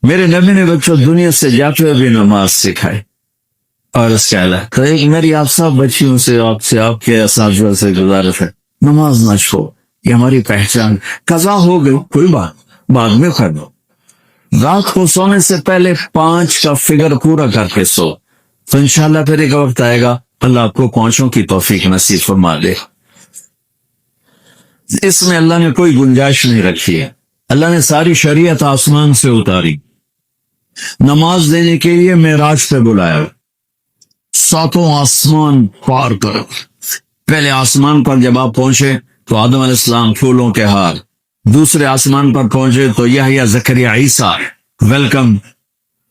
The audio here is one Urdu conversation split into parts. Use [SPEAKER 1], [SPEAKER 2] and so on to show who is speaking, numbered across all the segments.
[SPEAKER 1] میرے نبی نے بچوں دنیا سے جاتے ہوئے بھی نماز سکھائی. اور اس کے علاوہ تو ایک میری آپ سب بچیوں سے آپ کے اساتذہ سے گزارش ہے، نماز نہ چھوڑو، یہ ہماری پہچان. قضا ہو گئی کوئی بات، بعد میں کر دو. رات کو سونے سے پہلے 5 کا فگر پورا کر کے سو، تو انشاءاللہ پھر ایک وقت آئے گا اللہ آپ کو پانچوں کی توفیق نصیب فرما دے. اس میں اللہ نے کوئی گنجائش نہیں رکھی ہے. اللہ نے ساری شریعت آسمان سے اتاری، نماز دینے کے لیے معراج پہ بلایا. 7 آسمان پار کر پہلے آسمان پر جب آپ پہنچے تو آدم علیہ السلام پھولوں کے ہار، دوسرے آسمان پر پہنچے تو یحییٰ زکریا عیسیٰ ویلکم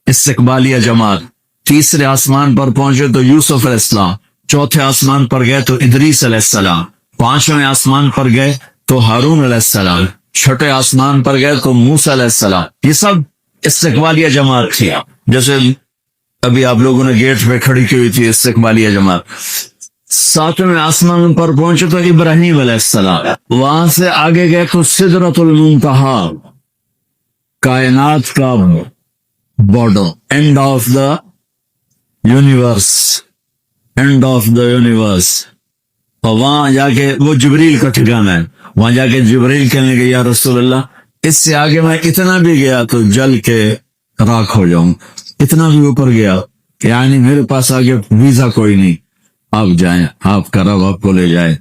[SPEAKER 1] استقبالیہ جماعت، تیسرے آسمان پر پہنچے تو یوسف علیہ السلام، چوتھے آسمان پر گئے تو ادریس علیہ السلام، 5ویں آسمان پر گئے تو ہارون علیہ السلام، 6 آسمان پر گئے تو موسیٰ علیہ السلام. یہ سب استقبالیہ جماعت تھی. جیسے ابھی آپ لوگوں نے گیٹ پہ کھڑی کی ہوئی تھی استقبالیہ جماعت. 7ویں آسمان پر پہنچے تو ابراہیم علیہ السلام، وہاں سے آگے گئے تو سدرۃ المنتہا، کائنات کا border, and of the universe, and of the universe. اور وہاں جا کے وہ جبریل کا ٹھکانہ ہے، وہاں جا کے جبریل کہنے گے یا رسول اللہ اس سے آگے میں اتنا بھی گیا تو جل کے راکھ ہو جاؤں، اتنا بھی اوپر گیا یعنی میرے پاس آگے ویزا کوئی نہیں، آپ جائیں، آپ کا رب آپ کو لے جائے.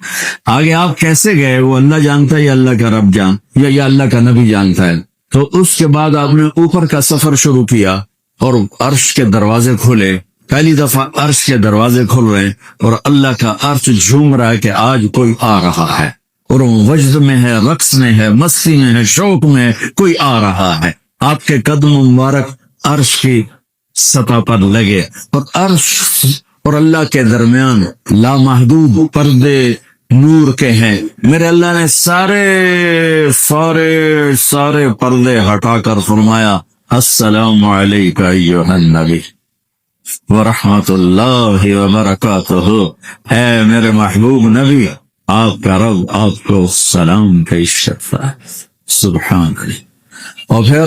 [SPEAKER 1] آگے آپ کیسے گئے وہ اللہ جانتا ہے یا اللہ کا رب یا اللہ کا نبی جانتا ہے. تو اس کے بعد آپ نے اوپر کا سفر شروع کیا اور عرش کے دروازے کھولے. پہلی دفعہ عرش کے دروازے کھل رہے ہیں اور اللہ کا عرش جھوم رہا ہے کہ آج کوئی آ رہا ہے، اور وہ وجد میں ہے، رقص میں ہے، مستی میں ہے، شوق میں ہے، کوئی آ رہا ہے. آپ کے قدم مبارک عرش کی سطح پر لگے اور عرش اور اللہ کے درمیان لامحدود پردے نور کے ہیں. میرے اللہ نے سارے پردے ہٹا کر فرمایا السلام علیکہ ایھا النبی ورحمۃ اللہ وبرکاتہ. اے میرے محبوب نبی، آپ کا رب آپ کو سلام پیش کرتا ہے. سبحان اللہ. اور پھر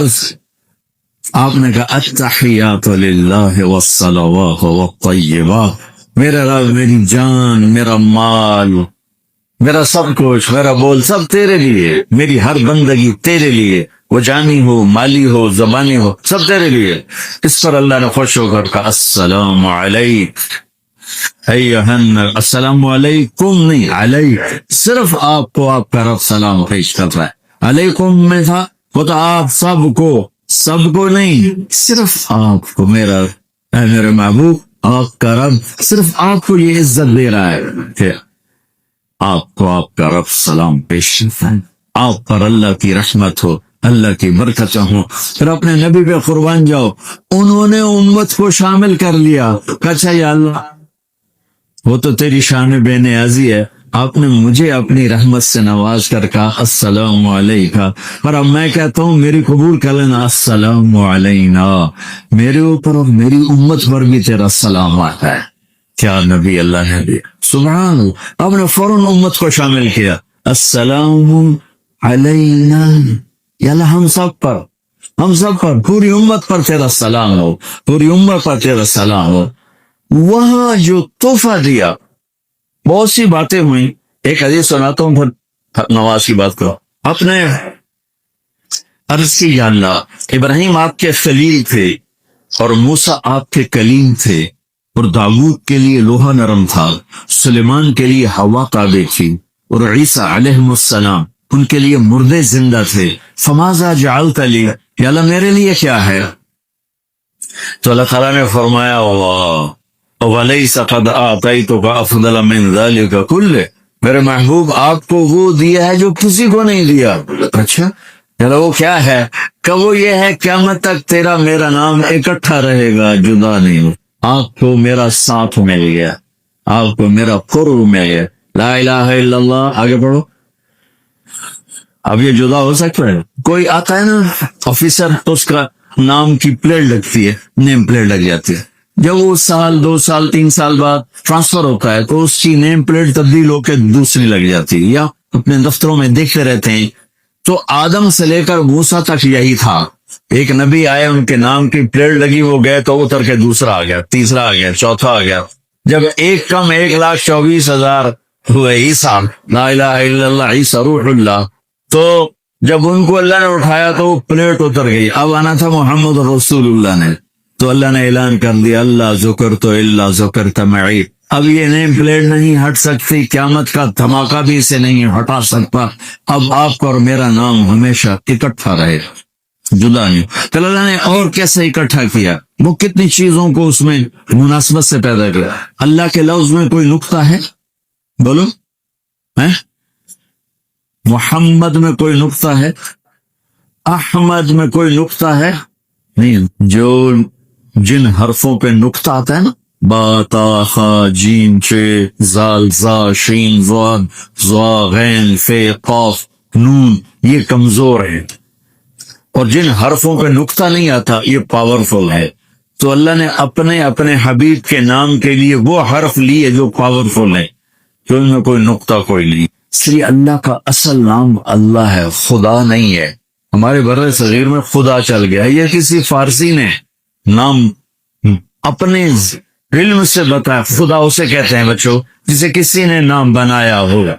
[SPEAKER 1] آپ نے کہا التحیات للہ والصلوات والطیبات. میرے رب، میری جان، میرا مال، میرا سب کچھ، میرا بول سب تیرے لیے، میری ہر بندگی تیرے لیے، وہ جانی ہو، مالی ہو، زبانی ہو، سب تیرے لیے. اس پر اللہ نے خوش ہو کر کہا السلام علیک ایھا النبی. السلام علیکم نہیں، علیک، صرف آپ کو آپ کا رب سلام پیش کر رہا ہے. علیکم میں تھا وہ تو آپ سب کو نہیں، صرف آپ کو. میرے محبوب، آپ کا رب صرف آپ کو یہ عزت دے رہا ہے کہ آپ کو آپ کا رب سلام پیش کرتا ہے. آپ پر اللہ کی رحمت ہو، اللہ کی برکتیں ہوں. پھر اپنے نبی پہ قربان جاؤ. انہوں نے امت کو شامل کر لیا. اچھا یا اللہ، وہ تو تیری شان بے نیازی ہے، آپ نے مجھے اپنی رحمت سے نواز کر کہا السلام علیکہ. پر اب میں کہتا ہوں میری قبول کر لینا السلام علینا. میرے اوپر اور میری امت پر بھی تیرا سلام آتا ہے. کیا نبی اللہ نے دیا، سبحان اللہ. آپ نے فوراً امت کو شامل کیا. السلام علینا، یا اللہ ہم سب پر پوری امت پر تیرا سلام ہو، پوری امت پر تیرا سلام ہو. وہاں جو تحفہ دیا، بہت سی باتیں ہوئیں. ایک حدیث سناتا ہوں پھر نماز کی بات کرو. آپ نے عرض کی یا اللہ ابراہیم آپ کے خلیل تھے اور موسیٰ آپ کے کلیم تھے، اور داؤد کے لیے لوہا نرم تھا، سلیمان کے لیے ہوا تابع تھی، اور عیسیٰ علیہ السلام ان کے لیے مردے زندہ تھے. فماذا جعلت لی، یا اللہ میرے لیے کیا ہے؟ تو اللہ تعالیٰ نے فرمایا وَلَيْسَ قَدْ أَعْطَيْتُكَ أَفْضَلَ مِنْ ذَلِكَ كُلِّهِ. میرے محبوب آپ کو وہ دیا ہے جو کسی کو نہیں دیا. اچھا چلو وہ کیا ہے؟ کہ وہ یہ ہے قیامت تک تیرا میرا نام اکٹھا رہے گا، جدا نہیں ہو. آپ کو میرا ساتھ مل گیا، آپ کو میرا قرب مل گیا. لا الہ الا اللہ. آگے پڑھو. اب یہ جدا ہو سکتا ہے؟ کوئی آتا ہے نا آفیسر، تو اس کا نام کی پلیٹ لگتی ہے، نیم پلیٹ لگ جاتی ہے. جب وہ 1 2 سال 3 سال بعد ٹرانسفر ہوتا ہے تو اس کی نیم پلیٹ تبدیل ہو کے دوسری لگ جاتی ہے، یا اپنے دفتروں میں دیکھتے رہتے ہیں. تو آدم سے لے کر موسیٰ تک یہی تھا. ایک نبی آئے، ان کے نام کی پلیٹ لگی، وہ گئے تو اتر کے دوسرا آ گیا، تیسرا آ گیا، چوتھا آ گیا، جب ایک کم 1,24,000 ہوئے عیسیٰ، لا الہ الا اللہ عیسیٰ روح اللہ، تو جب ان کو اللہ نے اٹھایا تو وہ پلیٹ اتر گئی، اب آنا تھا محمد رسول اللہ نے، تو اللہ نے اعلان کر دیا اللہ ذکر تو اللہ ذکر تمعی، اب یہ نیم پلیٹ نہیں ہٹ سکتی، قیامت کا دھماکہ بھی اسے نہیں ہٹا سکتا، اب آپ کا اور میرا نام ہمیشہ اکٹھا رہے، جدا نہیں۔ تو اللہ نے اور کیسے اکٹھا کیا، وہ کتنی چیزوں کو اس میں مناسبت سے پیدا کیا۔ اللہ کے لفظ میں کوئی نقطہ ہے؟ بولو، محمد میں کوئی نقطہ ہے؟ احمد میں کوئی نقطہ ہے؟ نہیں۔ جو جن حرفوں پہ نقطہ آتا ہے نا، با تا خا جیم چے زال زا شین ضاد ضا غین فے قاف نون، یہ کمزور ہے، اور جن حرفوں پہ نقطہ نہیں آتا یہ پاورفل ہے۔ تو اللہ نے اپنے حبیب کے نام کے لیے وہ حرف لیے جو پاورفل ہے، جو ان میں کوئی نقطہ کوئی نہیں۔ اس لیے اللہ کا اصل نام اللہ ہے، خدا نہیں ہے۔ ہمارے بر صغیر میں خدا چل گیا، یہ کسی فارسی نے نام اپنے علم سے بتایا، خدا اسے کہتے ہیں بچوں جسے کسی نے نام بنایا ہوگا،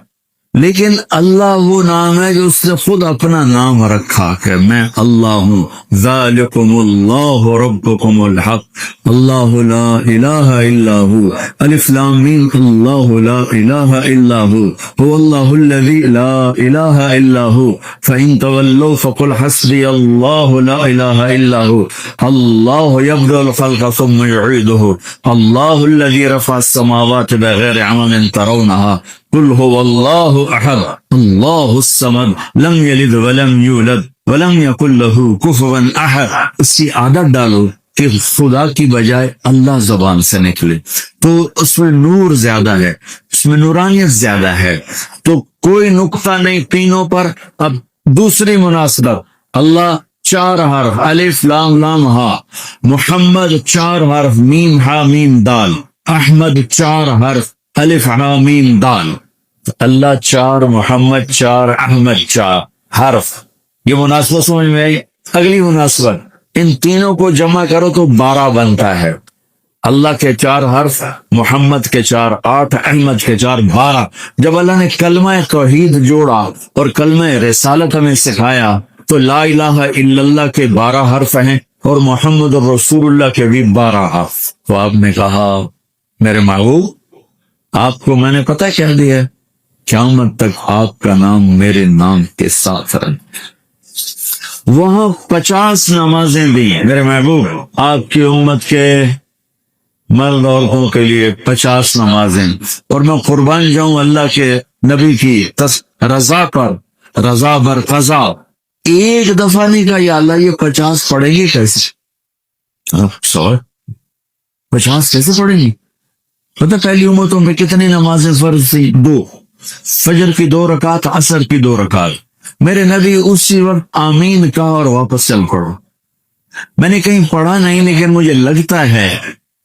[SPEAKER 1] لیکن اللہ وہ نام ہے جو اس نے خود اپنا نام رکھا کہ میں اللہ ہوں، ذالکم اللہ ربکم الحق اللہ لا الہ الا ہو، الف لام میم اللہ لا الہ الا ہو، هو اللہ الذی لا الہ الا ہو، فإن تولوا فقل حسبی اللہ لا الہ الا ہو، اللہ یبدأ الخلق ثم یعیدہ، اللہ الذی رفع السماوات بغیر عمد ترونها، قل هو اللہ احد اللہ الصمد لم یلد ولم یولد ولم یکن له کفوا احد۔ اسی عادت ڈالو کہ خدا کی بجائے اللہ زبان سے نکلے، تو اس میں نور زیادہ ہے، اس میں نورانیت زیادہ ہے، تو کوئی نقطہ نہیں تینوں پر۔ اب دوسری مناسبت، اللہ 4 حرف الف لام لام ہا، محمد 4 حرف میم ہا میم دال، احمد 4 حرف الف ہا میم دال، اللہ 4 محمد 4 احمد 4 حرف۔ یہ مناسبت سمجھ میں آئی؟ اگلی مناسبت، ان تینوں کو جمع کرو تو 12 بنتا ہے۔ اللہ کے 4 حرف، محمد کے 4 8، احمد کے 4 12۔ جب اللہ نے کلمہ توحید جوڑا اور کلمہ رسالت ہمیں سکھایا تو لا الہ الا اللہ کے 12 حرف ہیں اور محمد رسول اللہ کے بھی 12 حرف۔ تو آپ نے کہا میرے محبوب آپ کو میں نے پتہ کیا دیا، قیامت تک آپ کا نام میرے نام کے ساتھ رہے۔ وہاں 50 نمازیں دی میرے محبوب، آپ کی امت کے مرد عورتوں کے لیے 50 نمازیں، اور میں قربان جاؤں اللہ کے نبی کی رضا پر، رضا بر قضا، ایک دفعہ نہیں کہا یا اللہ یہ 50 پڑھے گی کیسے؟ 50 کیسے پڑھے گی؟ پتہ پہلی امتوں میں کتنی نمازیں فرض تھی؟ 2، فجر کی 2 رکعت، عصر کی 2 رکعت۔ میرے نبی اسی وقت آمین کہا اور واپس چل پڑو۔ میں نے کہیں پڑھا نہیں، لیکن مجھے لگتا ہے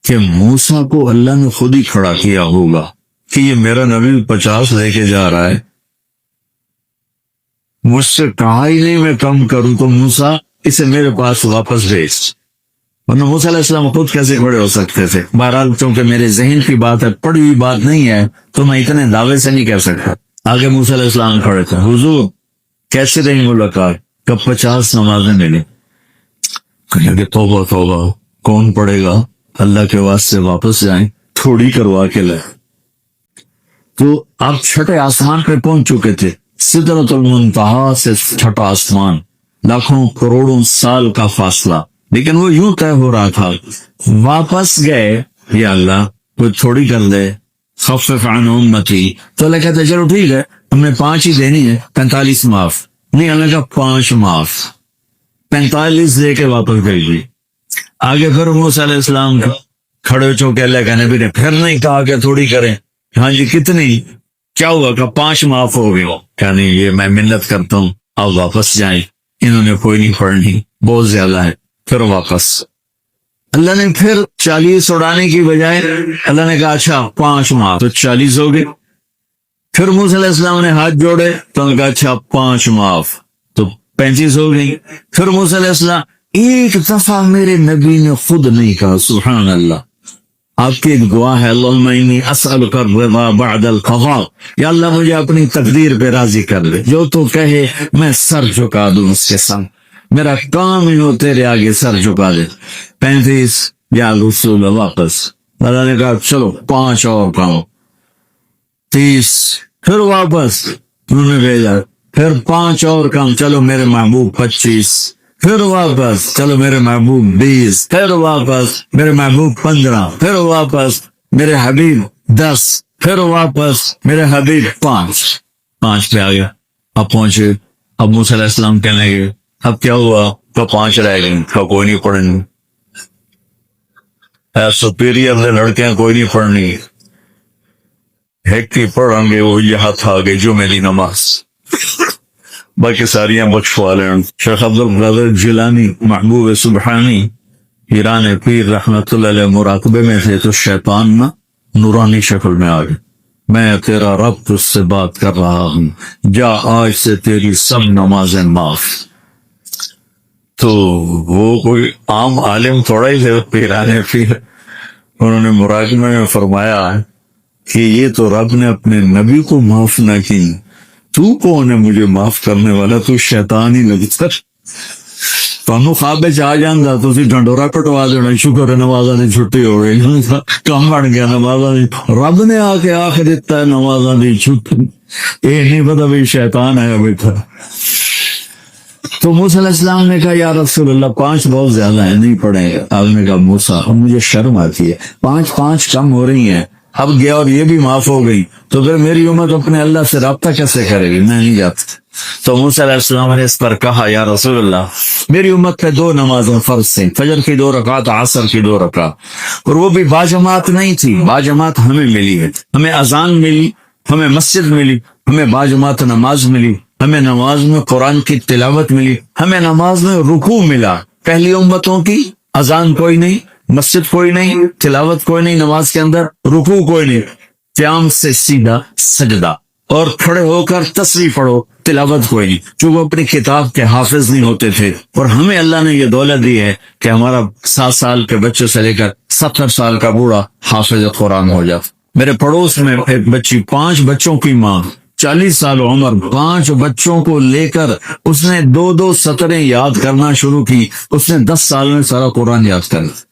[SPEAKER 1] کہ موسیٰ کو اللہ نے خود ہی کھڑا کیا ہوگا کہ یہ میرا نبی 50 لے کے جا رہا ہے، مجھ سے کہا ہی نہیں میں کم کروں، تو موسیٰ اسے میرے پاس واپس بھیج، ورنہ موسیٰ علیہ السلام خود کیسے کھڑے ہو سکتے تھے؟ بہرحال چونکہ میرے ذہن کی بات ہے، پڑھی ہوئی بات نہیں ہے، تو میں اتنے دعوے سے نہیں کہہ سکتا۔ آگے موسیٰ علیہ السلام کھڑے تھے، حضور کیسے رہی ملاقات؟ کب 50 نمازیں ملی؟ کہیں کہ توبہ توبہ، کون پڑھے گا؟ اللہ کے واسطے واپس جائیں، تھوڑی کروا کے لائیں۔ تو آپ 6 آسمان پہ پہنچ چکے تھے، سدرۃ المنتہا سے 6 آسمان، لاکھوں کروڑوں سال کا فاصلہ، لیکن وہ یوں طے ہو رہا تھا۔ واپس گئے، یا اللہ کچھ تھوڑی کر دے، خفف عن امتی، تو اللہ کہتے چلو ٹھیک ہے ہم نے 5 ہی دینی ہے، 45 معاف نہیں، اللہ کا 5 معاف، 45 دے کے واپس بھیج دی۔ آگے پھر موسیٰ علیہ السلام کھڑے ہو چکے، اللہ کا نبی نے پھر نہیں کہا کہ تھوڑی کریں، ہاں جی کتنی، کیا ہوا کہ 5 معاف ہو گئے، یعنی یہ میں منت کرتا ہوں آپ واپس جائیں، انہوں نے کوئی نہیں پڑھنی، بہت زیادہ ہے، پھر واپس۔ اللہ نے پھر 40 اڑانے کی بجائے اللہ نے کہا اچھا 5 معاف، تو 40 ہو گئے۔ پھر موسیٰ علیہ السلام نے ہاتھ جوڑے تو انہوں نے کہا اچھا 5 معاف، تو 35 ہو گئی۔ پھر موسیٰ علیہ السلام ایک دفعہ میرے نبی نے خود نہیں کہا سبحان اللہ. آپ کی ایک دعا ہے اللہم انی اسألک الرضا بعد القضاء، یا اللہ مجھے اپنی تقدیر پہ راضی کر لے، جو تو کہے میں سر جھکا دوں اس کے سامنے، میرا کام ہی ہو تیرے آگے سر جھکا دے. 35 یا رسول واپس. اللہ نے کہا چلو 5 اور کام. 30 پھر واپس انہوں نے بھیجا، پھر 5 اور کام. چلو میرے محبوب 25، پھر واپس چلو میرے محبوب 20، پھر واپس میرے محبوب 15، پھر واپس میرے حبیب 10، پھر واپس میرے حبیب 5 پہ آ گیا. اب پہنچے. اب موسیٰ علیہ السلام کہنے لگے اب کیا ہوا؟ تو 5 رہ گئے. کوئی نہیں پڑھنی، سپیریئر لڑکیاں کوئی نہیں پڑھنی، ایک ہی پڑھیں گے وہ یہاں تھا گئی جو میری نماز، باقی ساریاں بخشوا لیں. شیخ عبد القادر جیلانی محبوب سبحانی ایران پیر رحمت اللہ علیہ مراقبے میں تھے تو شیطان نا نورانی شکل میں آ گئے. میں تیرا رب تجھ سے بات کر رہا ہوں، جا آج سے تیری سب نمازیں معاف. تو وہ کوئی عام عالم تھوڑا ہی تھے پیران پیر. انہوں نے مراقبے میں فرمایا کہ یہ تو رب نے اپنے نبی کو معاف نہ کی، تو کون ہے مجھے معاف کرنے والا؟ تو شیطان ہی لگتا. تمہیں خواب آ جانا تو ڈنڈورا کٹوا دینا، شکر ہے نمازاں دی چھٹی ہو گئی، کام بن گیا نمازاں دی. رب نے آ کے آخ دیتا ہے نمازاں دی چھٹی، یہ نہیں پتا بھی شیطان ہے بیٹھا. تو موسیٰ علیہ السلام نے کہا یا رسول اللہ 5 بہت زیادہ ہیں، نہیں پڑھیں گے. آپ نے کہا موسیٰ اب مجھے شرم آتی ہے، 5 کم ہو رہی ہیں. اب گیا اور یہ بھی معاف ہو گئی تو پھر میری امت اپنے اللہ سے رابطہ کیسے کرے گی؟ میں نہیں جاتا. تو موسیٰ علیہ السلام نے اس پر کہا یا رسول اللہ میری امت پہ 2 نمازیں فرض تھیں، فجر کی 2 رکعت، عصر کی 2 رکعت، اور وہ بھی باجماعت نہیں تھی. باجماعت ہمیں ملی ہے، ہمیں اذان ملی، ہمیں مسجد ملی، ہمیں باجماعت نماز ملی، ہمیں نماز میں قرآن کی تلاوت ملی، ہمیں نماز میں رکوع ملا. پہلی امتوں کی اذان کوئی نہیں، مسجد کوئی نہیں، تلاوت کوئی نہیں، نماز کے اندر رکوع کوئی نہیں، قیام سے سیدھا سجدہ، اور کھڑے ہو کر تسبیح پڑھو، تلاوت کوئی نہیں، چونکہ وہ اپنی کتاب کے حافظ نہیں ہوتے تھے. اور ہمیں اللہ نے یہ دولت دی ہے کہ ہمارا 7 سال کے بچے سے لے کر 70 سال کا بوڑھا حافظ قرآن ہو جاتا. میرے پڑوس میں ایک بچی، 5 بچوں کی ماں، 40 سال عمر، 5 بچوں کو لے کر اس نے 2 سطریں یاد کرنا شروع کی. اس نے 10 سال میں سارا قرآن یاد کر لیا.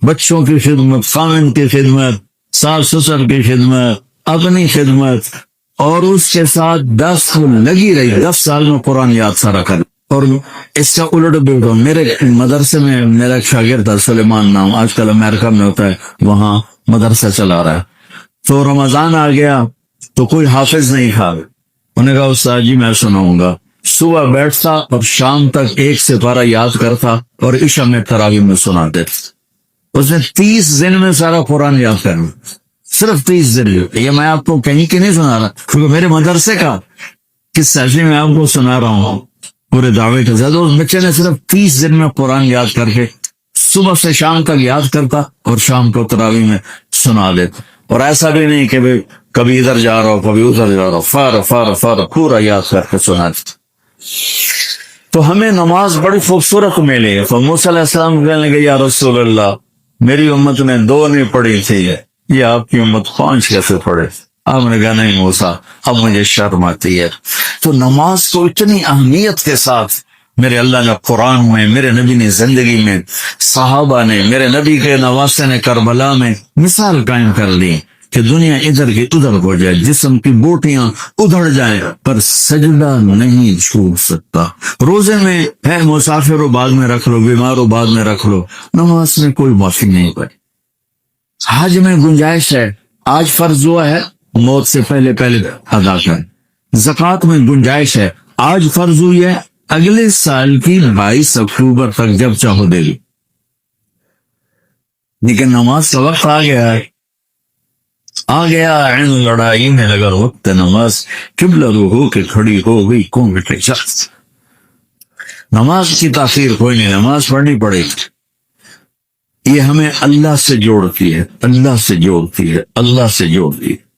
[SPEAKER 1] بچوں کی خدمت، خامن کی خدمت، ساس سسر کی خدمت، اپنی خدمت، اور اس کے ساتھ 10 لگی رہی. 10 سال میں قرآن یاد سارا کر. اور اس کا الٹ بھی ہوتا. میرے مدرسے میں میرا ایک شاگرد تھا سلیمان نام، آج کل امریکہ میں ہوتا ہے، وہاں مدرسہ چلا رہا ہے. تو رمضان آ گیا تو کوئی حافظ نہیں تھا. انہوں نے کہا استاد جی میں سناؤں گا. صبح بیٹھتا اور شام تک 1 سپارہ یاد کرتا اور عشاء میں تراویح میں سنا دیتا. اس نے 30 دن میں سارا قرآن یاد کرنا، صرف 30 دن. یہ میں آپ کو کہیں کی نہیں سنا رہا، کیونکہ میرے مدرسے کا قصہ میں آپ کو سنا رہا ہوں پورے دعوے کے ساتھ. اس بچے نے صرف 30 دن میں قرآن یاد کر کے صبح سے شام تک یاد کرتا اور شام کو تراویح میں سنا دیتا. اور ایسا بھی نہیں کہ کبھی ادھر جا رہا ہو کبھی ادھر جا رہا ہو، فار پورا یاد کر کے سنا دیتا. تو ہمیں نماز بڑی خوبصورت ملی ہے. تو موسیٰ علیہ السلام کہنے لگے یا رسول اللہ میری امت نے 2 نہیں پڑھی تھی، یہ آپ کی امت 5 کیسے پڑھے؟ آپ نے کہا نہیں موسیٰ اب مجھے شرم آتی ہے. تو نماز کو اتنی اہمیت کے ساتھ میرے اللہ نے قرآن میں، میرے نبی نے زندگی میں، صحابہ نے، میرے نبی کے نواسے نے کربلا میں مثال قائم کر لی کہ دنیا ادھر کی ادھر ہو جائے، جسم کی بوٹیاں ادھر جائیں پر سجدہ نہیں چھوٹ سکتا. روزے میں ہے مسافر ہو بعد میں رکھ لو، بیمار ہو بعد میں رکھ لو، نماز میں کوئی معافی نہیں پڑی. حج میں گنجائش ہے، آج فرض ہوا ہے موت سے پہلے ادا کر. زکوٰۃ میں گنجائش ہے، آج فرض ہوئی ہے اگلے سال کی 22 اکتوبر تک جب چاہو دے گی. لیکن نماز کا وقت آ گیا عین لڑائی میں لگا وقت نماز، قبلہ رخ کے کھڑی ہو گئی کون بیٹھے شخص. نماز کی تاخیر کوئی نہیں، نماز پڑھنی پڑے گی. یہ ہمیں اللہ سے جوڑتی ہے، اللہ سے جوڑتی ہے، اللہ سے جوڑتی ہے.